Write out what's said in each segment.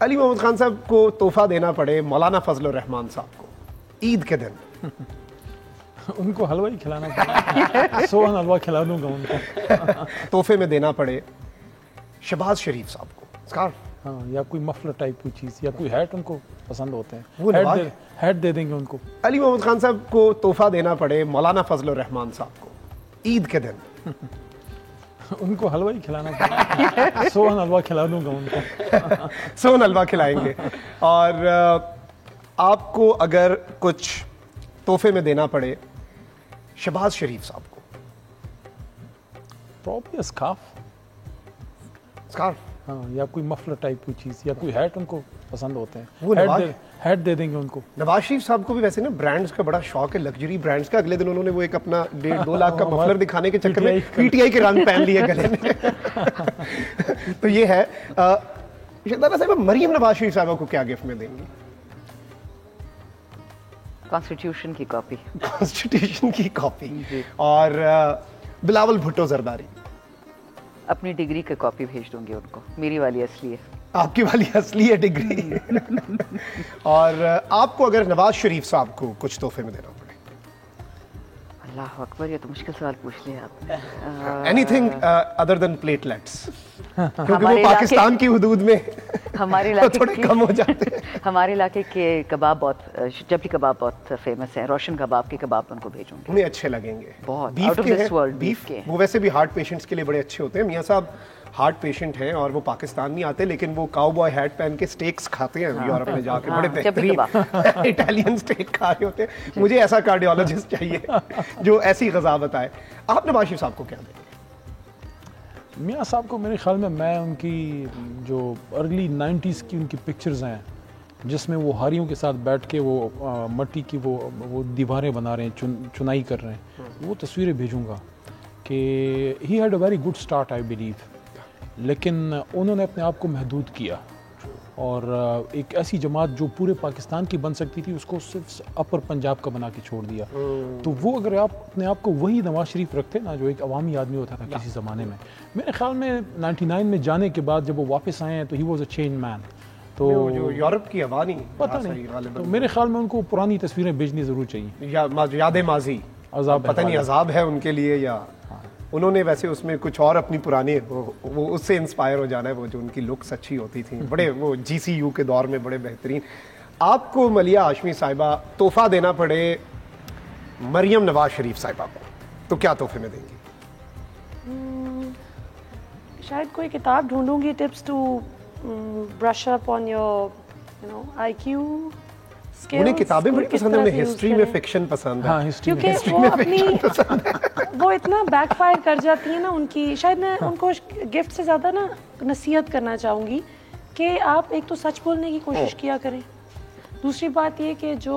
علی محمد خان صاحب کو تحفہ دینا پڑے مولانا فضل الرحمان صاحب کو عید کے دن، ان کو حلوہ ہی کھلانا پڑے، سوہن حلوہ کھلا دوں گا ان کو۔ تحفے میں دینا پڑے شہباز شریف صاحب کو اسکارف، ہاں، یا کوئی مفلر ٹائپ کوئی چیز، یا کوئی ہیٹ ان کو پسند ہوتے وہ ہیں، نواز ہیٹ دے دیں گے ان کو۔ علی محمد خان صاحب کو تحفہ دینا پڑے مولانا فضل الرحمان صاحب کو عید کے دن، ان کو حلوہ ہی کھلانا پڑے، سوہن حلوہ کھلا دوں گا ان کو۔ سون حلوہ کھلائیں گے۔ اور آپ کو اگر کچھ تحفے میں دینا پڑے شہباز شریف صاحب کو، پراپرلی اسکارف، اسکارف، ہاں، یا کوئی مفلر ٹائپ کوئی چیز، یا کوئی ہیٹ ان کو پسند ہوتے وہ ہیں، ہیٹ دے دیں گے ان کو۔ نواز شریف صاحب کو بھی ویسے نا برانڈز کا بڑا شوق ہے، لگژری برانڈز کا۔ اگلے دن انہوں نے وہ ایک اپنا 1.5-2 لاکھ کا مفلر دکھانے کے چکر میں پی ٹی آئی کے رنگ پہن لیے گلے میں۔ تو یہ ہے۔ شہزادہ صاحب، مریم نواز شریف صاحبہ کو کیا گفٹ میں دیں گی؟ کانسٹیٹیوشن کی کاپی، کانسٹیٹیوشن کی کاپی، اور بلاول بھٹو زرداری، اپنی ڈگری کی کاپی بھیج دوں گی ان کو، میری والی اصلی ہے، آپ کی والی اصلی ہے ڈگری۔ اور آپ کو اگر نواز شریف صاحب کو کچھ تحفے میں دینا پڑے، اللہ اکبر، یہ تو مشکل سوال پوچھ لیا آپ نے۔ اینی تھنگ ادر دین پلیٹلیٹس، کیونکہ وہ پاکستان کی حدود میں ہمارے علاقے تھوڑے کم ہو جاتے ہیں۔ ہمارے علاقے کے کباب بہت، جبلی کباب بہت فیمس ہیں، روشن کباب کے کباب ان کو بھیجوں گی، انہیں اچھے لگیں گے بہت، بیف out of کے this ہیں، world بیف کے۔ وہ ویسے بھی ہارٹ پیشنٹس کے لیے بڑے اچھے ہوتے ہیں۔ میاں صاحب ہارٹ پیشنٹ ہیں اور وہ پاکستان نہیں آتے، لیکن وہ کاؤ بوائے ہیٹ پہن کے سٹیکس کھاتے ہیں یورپ میں جا کے، بڑے بہترین اٹالین سٹیک کھا رہے ہوتے ہیں۔ مجھے ایسا کارڈیولوجسٹ چاہیے جو ایسی غذا بتائے۔ آپ نواز شریف صاحب کو کیا دیں گے؟ میاں صاحب کو میرے خیال میں ان کی جو ارلی 90s کی ان کی پکچرز ہیں، جس میں وہ ہاریوں کے ساتھ بیٹھ کے وہ مٹی کی وہ دیواریں بنا رہے ہیں، چنائی کر رہے ہیں، وہ تصویریں بھیجوں گا کہ he had a very good start I believe, لیکن انہوں نے اپنے آپ کو محدود کیا، اور ایک ایسی جماعت جو پورے پاکستان کی بن سکتی تھی اس کو صرف اپر پنجاب کا بنا کے چھوڑ دیا۔ تو وہ اگر آپ اپنے آپ کو وہی نواز شریف رکھتے نا، جو ایک عوامی آدمی ہوتا تھا کسی زمانے میں، میرے خیال میں 99 میں جانے کے بعد جب وہ واپس آئے ہیں تو ہی واز اے چینج مین۔ تو جو یورپ کی ہوا نہیں پتہ نہیں، تو میرے خیال میں ان کو پرانی تصویریں بھیجنی ضرور چاہیے، یاد ماضی، پتہ نہیں عذاب ہے ان کے لیے یا انہوں نے ویسے اس میں کچھ اور اپنی پرانی وہ اس سے انسپائر ہو جانا ہے، وہ جو ان کی لکس اچھی ہوتی تھیں، بڑے وہ جی سی یو کے دور میں بڑے بہترین۔ آپ کو ملیہ ہاشمی صاحبہ تحفہ دینا پڑے مریم نواز شریف صاحبہ کو، تو کیا تحفے میں دیں گی؟ شاید کوئی کتاب ڈھونڈوں گی، tips to brush up on your IQ کیو۔ انہیں کتابیں بڑی پسند ہیں، انہیں ہسٹری میں فکشن پسند ہے، کیونکہ وہ اپنی وہ اتنا بیک فائر کر جاتی ہے نا ان کی۔ شاید میں ان کو گفٹ سے زیادہ نا نصیحت کرنا چاہوں گی کہ آپ ایک تو سچ بولنے کی کوشش کیا کریں، دوسری بات یہ کہ جو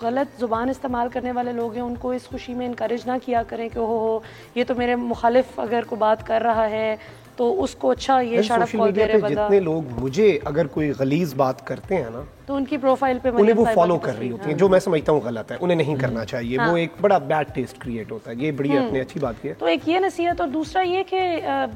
غلط زبان استعمال کرنے والے لوگ ہیں ان کو اس خوشی میں انکریج نہ کیا کریں کہ ہو یہ تو میرے مخالف اگر کوئی بات کر رہا ہے تو اس کو اچھا یہ شارپ کال دے رہے بندہ۔ جتنے لوگ مجھے اگر کوئی غلیظ بات کرتے ہیں نا تو ان کی پروفائل پہ انہیں وہ فالو کر رہی ہوتی ہیں، جو میں سمجھتا ہوں غلط ہے، انہیں نہیں کرنا چاہیے، وہ ایک بڑا بیڈ ٹیسٹ کریٹ ہوتا ہے۔ یہ بڑی اپنے اچھی بات کی ہے۔ تو ایک یہ نصیحت، اور دوسرا یہ کہ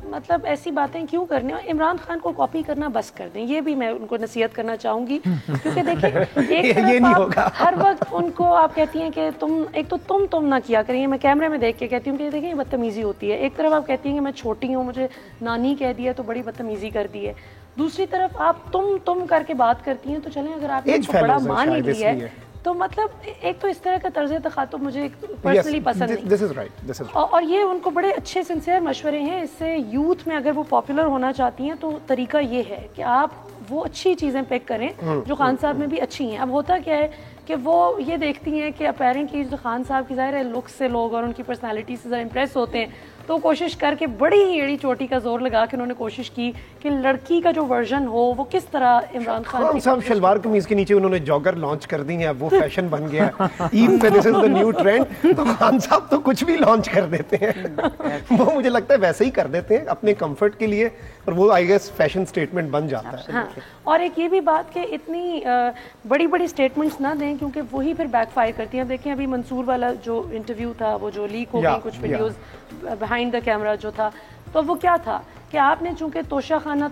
مطلب ایسی باتیں کیوں کرنی، اور عمران خان کو کاپی کرنا بس کر دیں، یہ بھی میں ان کو نصیحت کرنا چاہوں گی، کیونکہ دیکھیں ایک طرف آپ ہر وقت ان کو آپ کہتی ہیں کہ تم ایک تو تم نہ کیا کریں، میں کیمرے میں دیکھ کے کہتی ہوں کہ دیکھیں یہ بدتمیزی ہوتی ہے، ایک طرف آپ کہتی ہیں کہ میں چھوٹی ہوں، مجھے نانی کہہ دیا تو بڑی بدتمیزی کر دی ہے، دوسری طرف آپ تم کر کے بات کرتی ہیں، تو چلیں اگر آپ نے بڑا مان ہی لیا ہے تو مطلب ایک تو اس طرح کا طرز تخاطب مجھے پرسنلی پسند نہیں، اور یہ ان کو بڑے اچھے سنسیئر مشورے ہیں، اس سے یوتھ میں اگر وہ پاپولر ہونا چاہتی ہیں تو طریقہ یہ ہے کہ آپ وہ اچھی چیزیں پک کریں جو خان صاحب میں بھی اچھی ہیں۔ اب ہوتا کیا ہے کہ وہ یہ دیکھتی ہیں کہ اپیرنٹلی جو خان صاحب کی ظاہر ہے لک سے لوگ اور ان کی پرسنالٹی سے ذرا امپریس ہوتے ہیں، تو کوشش کر کے بڑی ہی ایڑی چوٹی کا زور لگا کے انہوں نے کوشش کی کہ لڑکی کا جو ورژن ہو وہ کس طرح عمران خان صاحب شلوار قمیض کے نیچے انہوں نے جاگر لانچ کر دی ہیں، اب وہ فیشن بن گیا ہے، عید پہ دس از دا نیو ٹرینڈ، تو خان صاحب تو کچھ بھی لانچ کر دیتے ہیں، وہ مجھے لگتا ہے ویسے ہی کر دیتے ہیں اپنے کمفرٹ کے لیے، اور وہ آئی گیس فیشن سٹیٹمنٹ بن جاتا ہے۔ ہاں، اور ایک یہ بھی بات کہ اتنی بڑی بڑی سٹیٹمنٹس نہ دیں کیونکہ وہی پھر بیک فائر کرتی ہیں۔ دیکھیں ابھی منصور والا جو انٹرویو تھا وہ جو لیک ہو گئی کچھ ویڈیوز بیہائنڈ دا کیمرہ جو تھا، تو وہ کیا تھا کہ آپ نے چونکہ توشہ خانہ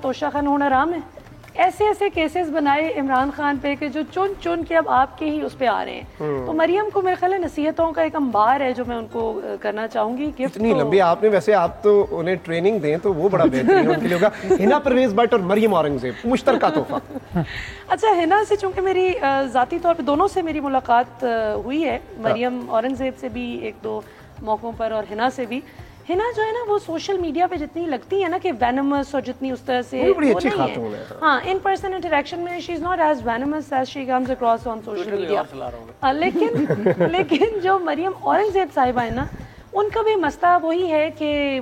ہونا حرام ہے، ایسے ایسے کیسز بنائے عمران خان پہ کہ جو چن چن کے اب آپ کے ہی اس پہ آ رہے ہیں. تو مریم کو میرے خیال ہے نصیحتوں کا ایک انبار ہے جو میں ان کو کرنا چاہوں گی. اتنی لمبی آپ نے, ویسے آپ تو انہیں ٹریننگ دیں تو وہ بڑا بہترین ان کے لیے ہوگا. ہنا پرویز بٹ اور مریم اورنگزیب مشترکہ تحفہ. اچھا, ہنا سے چونکہ میری ذاتی طور پہ دونوں سے میری ملاقات ہوئی ہے, مریم اورنگزیب سے بھی ایک دو موقعوں پر اور ہنا سے بھی. ہنا جو ہے نا وہ سوشل میڈیا پہ جتنی لگتی ہے نا کہ وینمس اور جتنی اس طرح سے بڑی اچھی خاتون ہے. ہاں, ان پرسن انٹریکشن میں she is not as venomous as she comes across on social media. لیکن جو مریم اورنگزیب صاحبہ ہیں نا, ان کا بھی مسئلہ وہی ہے کہ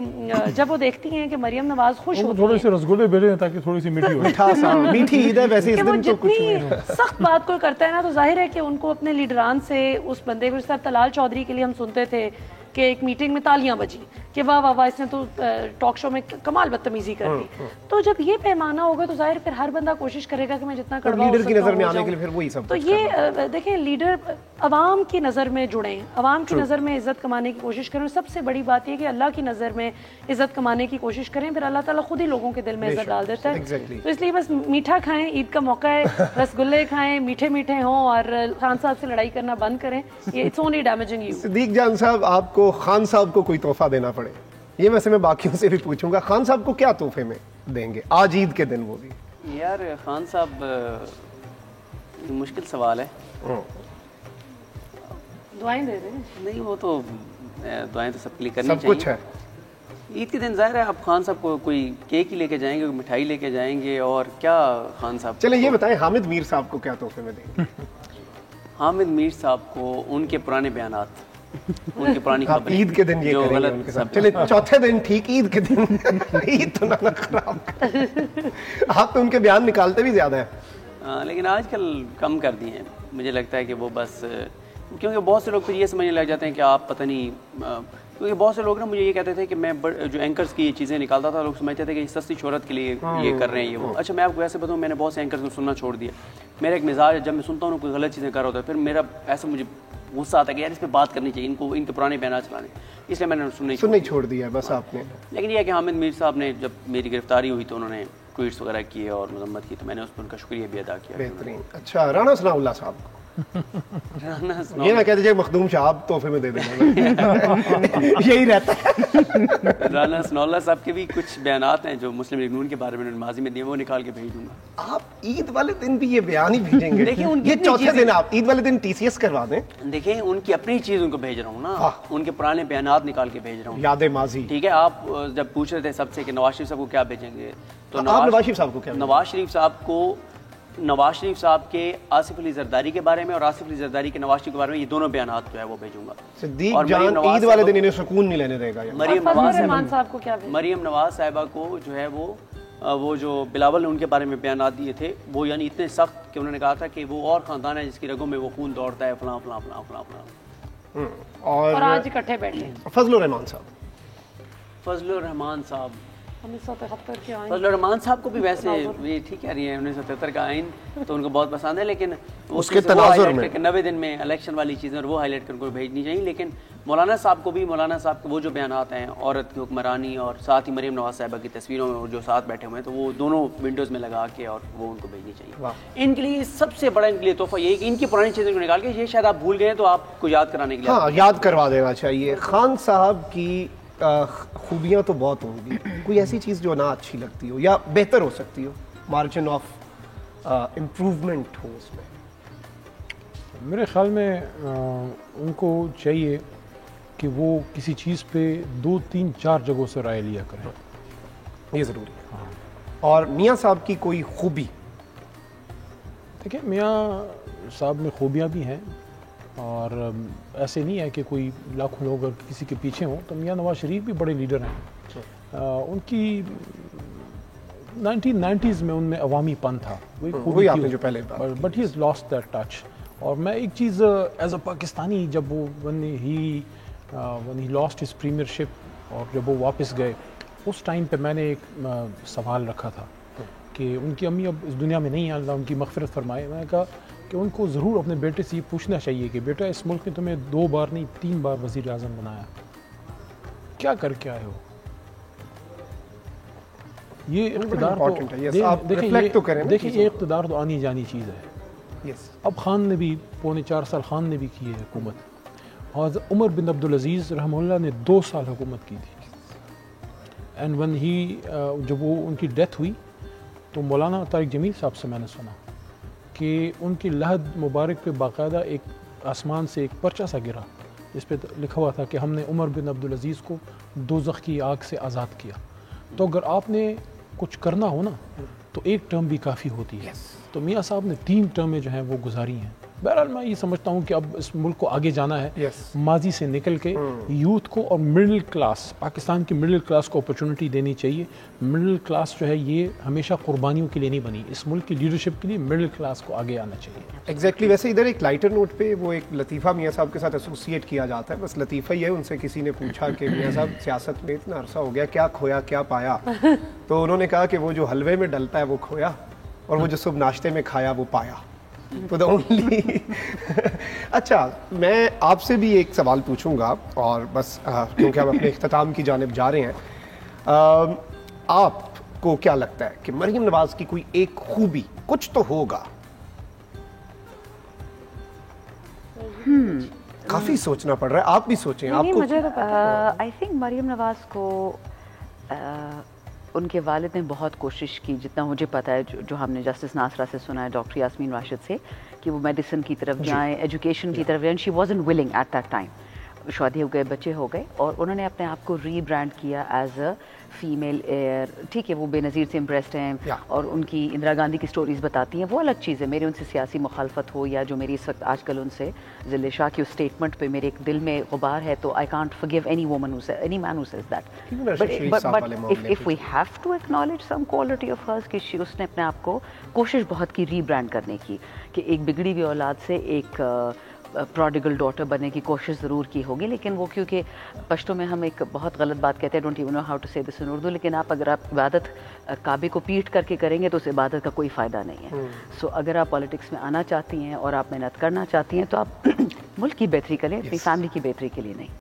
جب وہ دیکھتی ہیں کہ مریم نواز خوش ہوتی تھوڑے سے رسگلے بھیجے ہیں تاکہ تھوڑی سی میٹھی ہو. میٹھی عید ہے ویسے اس وہ دن تو کچھ جتنی نہیں. سخت بات کوئی کرتا ہے نا تو ظاہر ہے کہ ان کو اپنے لیڈران سے, اس بندے کو جس طرح طلال چودھری کے لیے ہم سنتے تھے کہ ایک میٹنگ میں تالیاں بجی کہ واہ واہ واہ اس نے تو ٹاک شو میں کمال بدتمیزی کر دی. تو جب یہ پیمانہ ہوگا تو ظاہر پھر ہر بندہ کوشش کرے گا کہ میں جتنا کڑوا ہو لیڈر کی نظر میں سکتا آنے کے لیے پھر وہی سب. تو یہ دیکھیں, لیڈر عوام کی نظر میں جڑیں, عوام کی نظر میں عزت کمانے کی کوشش کریں. سب سے بڑی بات یہ کہ اللہ کی نظر میں عزت کمانے کی کوشش کریں, پھر اللہ تعالیٰ خود ہی لوگوں کے دل میں عزت ڈال دیتا ہے. تو اس لیے بس میٹھا کھائیں, عید کا موقع ہے, رسگلے کھائیں, میٹھے میٹھے ہوں, اور خان صاحب سے لڑائی کرنا بند کریں. یہ اٹس اونلی ڈیمیجنگ یو. صدیق جان صاحب, آپ کو خان صاحب کو کوئی تحفہ دینا پڑے, یہ ویسے میں باقیوں سے بھی پوچھوں گا, خان صاحب کو کیا تحفے میں دیں گے آج عید کے دن؟ وہ بھی یار خان صاحب مشکل سوال ہے. دعائیں دے دیں. نہیں وہ تو دعائیں تو سب کے لیے کرنی چاہیے. سب کچھ ہے. عید کے دن ظاہر ہے آپ خان صاحب کو کوئی کیک ہی لے کے جائیں گے, کوئی مٹھائی لے کے جائیں گے, اور کیا خان صاحب. چلیں یہ بتائیں حامد میر صاحب کو کیا تحفے میں دیں گے؟ حامد میر صاحب کو ان کے پرانے بیانات, ان کی پرانی خبریں عید کے دن یہ کریں گے ان کے ساتھ. چلے چوتھے دن ٹھیک, عید کے دن عید تو نہ خراب. آپ تو ان کے بیان نکالتے بھی زیادہ ہیں. لیکن آج کل کم کر دیے ہیں. مجھے لگتا ہے کہ وہ بس, کیونکہ بہت سے لوگ پھر یہ سمجھنے لگ جاتے ہیں کہ آپ پتہ نہیں, کیونکہ بہت سے لوگ نا مجھے یہ کہتے تھے کہ میں جو اینکرز کی یہ چیزیں نکالتا تھا, لوگ سمجھتے تھے کہ یہ سستی شہرت کے لیے یہ کر رہے ہیں یہ وہ. اچھا میں آپ کو ایسے بتاؤں, میں نے بہت سے اینکرز کو سننا چھوڑ دیا. میرا ایک مزاج ہے, جب میں سنتا ہوں کوئی غلط چیزیں کر رہا ہوتا ہے, پھر میرا ایسا مجھے غصہ آتا ہے کہ یار اس پہ بات کرنی چاہیے, ان کے پرانے بیانات چلانے, اس لیے میں نے سننا ہی چھوڑ دیا بس آپ نے. لیکن یہ کہ حامد میر صاحب نے جب میری گرفتاری ہوئی تو انہوں نے ٹویٹس وغیرہ کیے اور مذمت کی, تو میں نے اس پر ان کا شکریہ بھی ادا کیا. بہترین. اچھا رانا ثناء اللہ صاحب کو یہ نہ کہہ دیجیے مخدوم شہاب تحفے میں دے دینا, یہی رہتا ہے. رانا ثناء اللہ صاحب کے بھی کچھ بیانات ہیں جو مسلم لیگ نون کے بارے میں ماضی میں دیے, وہ نکال کے بھیج دوں گا. آپ عید والے دن بھی یہ بیان ہی بھیجیں گے؟ دیکھیں ان یہ چوتھے دن آپ عید والے دن ٹی سی ایس کروا دیں. دیکھیں ان کی اپنی چیز ان کو بھیج رہا ہوں نا, ان کے پرانے بیانات نکال کے بھیج رہا ہوں, یاد ماضی. ٹھیک ہے. آپ جب پوچھ رہے تھے سب سے کہ نواز شریف صاحب کو کیا بھیجیں گے, تو آپ نواز شریف صاحب کو کیا؟ نواز شریف صاحب کے آصف علی زرداری کے بارے میں اور آصف علی زرداری کے نواز شریف کے بارے میں, یہ دونوں بیانات جو ہے وہ بھیجوں گا. صدیق جان عید والے دن انہیں سکون نہیں لینے دے گا. مریم نواز صاحبہ کو جو ہے وہ جو بلاول نے ان کے بارے میں بیانات دیے تھے, وہ یعنی اتنے سخت کہ انہوں نے کہا تھا کہ وہ اور خاندان ہے جس کی رگوں میں وہ خون دوڑتا ہے, فلاں فلاں فلاں فلاں فلاں. اور آج اکٹھے بیٹھے فضل الرحمان صاحب. فضل الرحمان صاحب, 1973 کے آئین. فضل الرحمان صاحب کو بھی ویسے یہ ٹھیک کہہ رہی ہیں, 1973 کا آئین تو ان کو بہت پسند ہے, لیکن اس کے تناظر میں 90 دن میں الیکشن والی چیزیں اور وہ ہائی لائٹ کر کو بھیجنی چاہیے. لیکن مولانا صاحب کو بھی, مولانا صاحب کے وہ جو بیانات ہیں عورت کی حکمرانی اور ساتھ ہی مریم نواز صاحبہ کی تصویروں میں جو ساتھ بیٹھے ہوئے ہیں, تو وہ دونوں ونڈوز میں لگا کے اور وہ ان کو بھیجنی چاہیے. ان کے لیے سب سے بڑا ان کے لیے تحفہ یہ ہے کہ ان کی پرانی چیزیں کو نکال کے, یہ شاید آپ بھول گئے تو آپ کو یاد کرانے کے لیے, ہاں یاد کروا دینا چاہیے. خان صاحب کی خوبیاں تو بہت ہوں گی, کوئی ایسی چیز جو نہ اچھی لگتی ہو یا بہتر ہو سکتی ہو, مارجن آف امپروومنٹ ہو اس میں؟ میرے خیال میں ان کو چاہیے کہ وہ کسی چیز پہ 2 3 4 جگہوں سے رائے لیا کریں, یہ ضروری ہے. اور میاں صاحب کی کوئی خوبی؟ دیکھیں میاں صاحب میں خوبیاں بھی ہیں, اور ایسے نہیں ہے کہ کوئی لاکھوں لوگ اگر کسی کے پیچھے ہوں, تو میاں نواز شریف بھی بڑے لیڈر ہیں. ان کی 1990s میں ان میں عوامی پن تھا, وہی آپ نے جو پہلے but he is last that touch. اور میں ایک چیز ایز اے پاکستانی, جب وہ when he lost his premiership اور جب وہ واپس گئے, اس ٹائم پہ میں نے ایک سوال رکھا تھا کہ ان کی امی اب اس دنیا میں نہیں ہیں, اللہ ان کی مغفرت فرمائے. میں نے کہا کہ ان کو ضرور اپنے بیٹے سے یہ پوچھنا چاہیے کہ بیٹا اس ملک نے تمہیں 2 بار نہیں 3 بار وزیر اعظم بنایا, کیا کر کے آئے ہو؟ یہ اقتدار important ہے. Yes, تو آپ reflect تو کریں نا دیکھیں یہ اقتدار تو آنی جانی چیز ہے. Yes. اب خان نے بھی 4.25 سال خان نے بھی کی ہے حکومت, اور عمر بن عبدالعزیز رحمہ اللہ نے 2 سال حکومت کی تھی. اینڈ ون ہی جب وہ ان کی ڈیتھ ہوئی تو مولانا طارق جمیل صاحب سے میں نے سنا کہ ان کی لحد مبارک پہ باقاعدہ ایک آسمان سے ایک پرچہ سا گرا جس پہ لکھا ہوا تھا کہ ہم نے عمر بن عبدالعزیز کو دوزخ کی آگ سے آزاد کیا. تو اگر آپ نے کچھ کرنا ہو نا تو ایک ٹرم بھی کافی ہوتی ہے. تو میاں صاحب نے 3 ٹرمیں جو ہیں وہ گزاری ہیں. بہرحال میں یہ سمجھتا ہوں کہ اب اس ملک کو آگے جانا ہے, ماضی سے نکل کے یوتھ کو اور مڈل کلاس, پاکستان کی مڈل کلاس کو اپرچونٹی دینی چاہیے. مڈل کلاس جو ہے یہ ہمیشہ قربانیوں کے لیے نہیں بنی, اس ملک کی لیڈرشپ کے لیے مڈل کلاس کو آگے آنا چاہیے. ایگزیکٹلی. ویسے ادھر ایک لائٹر نوٹ پہ وہ ایک لطیفہ میاں صاحب کے ساتھ ایسوسیٹ کیا جاتا ہے, بس لطیفہ ہی ہے. ان سے کسی نے پوچھا کہ میاں صاحب سیاست میں اتنا عرصہ ہو گیا, کیا کھویا کیا پایا؟ تو انہوں نے کہا کہ وہ جو حلوے میں ڈلتا ہے وہ کھویا, اور وہ جو صبح ناشتے میں کھایا وہ پایا. تو اچھا, میں آپ سے بھی ایک سوال پوچھوں گا, اور بس کیونکہ ہم اپنے اختتام کی جانب جا رہے ہیں, آپ کو کیا لگتا ہے کہ مریم نواز کی کوئی ایک خوبی کچھ تو ہوگا؟ کافی سوچنا پڑ رہا ہے, آپ بھی سوچیں. آپ کو آئی تھنک مریم نواز کو ان کے والد نے بہت کوشش کی, جتنا مجھے پتا ہے, جو ہم نے جسٹس ناصرہ سے سنا ہے, ڈاکٹر یاسمین راشد سے, کہ وہ میڈیسن کی طرف جائیں, ایجوکیشن کی طرف جائیں. She wasn't willing at that time. شادی ہو گئے, بچے ہو گئے, اور انہوں نے اپنے آپ کو ری برانڈ کیا ایز اے فیمیل ایئر. ٹھیک ہے, وہ بے نظیر سے امپریسڈ ہیں, اور ان کی اندرا گاندھی کی سٹوریز بتاتی ہیں, وہ الگ چیز ہے. میری ان سے سیاسی مخالفت ہو, یا جو میری اس وقت آج کل ان سے ذل شاہ کی اس اسٹیٹمنٹ پہ میرے ایک دل میں غبار ہے, تو I can't forgive any woman who says, any man who says that. But if we have to acknowledge some quality of hers, کہ اس نے اپنے آپ کو کوشش بہت کی ری برانڈ کرنے کی, کہ ایک بگڑی ہوئی اولاد سے ایک پروڈیگل ڈاٹر بننے کی کوشش ضرور کی ہوگی. لیکن وہ کیونکہ پشتوں میں ہم ایک بہت غلط بات کہتے ہیں, don't even know how to say this ان اردو, لیکن اگر آپ عبادت کعبے کو پیٹ کر کے کریں گے تو اس عبادت کا کوئی فائدہ نہیں ہے. سو اگر آپ پالیٹکس میں آنا چاہتی ہیں اور آپ محنت کرنا چاہتی ہیں تو آپ ملک کی بہتری کریں, اپنی فیملی کی بہتری کے لیے نہیں.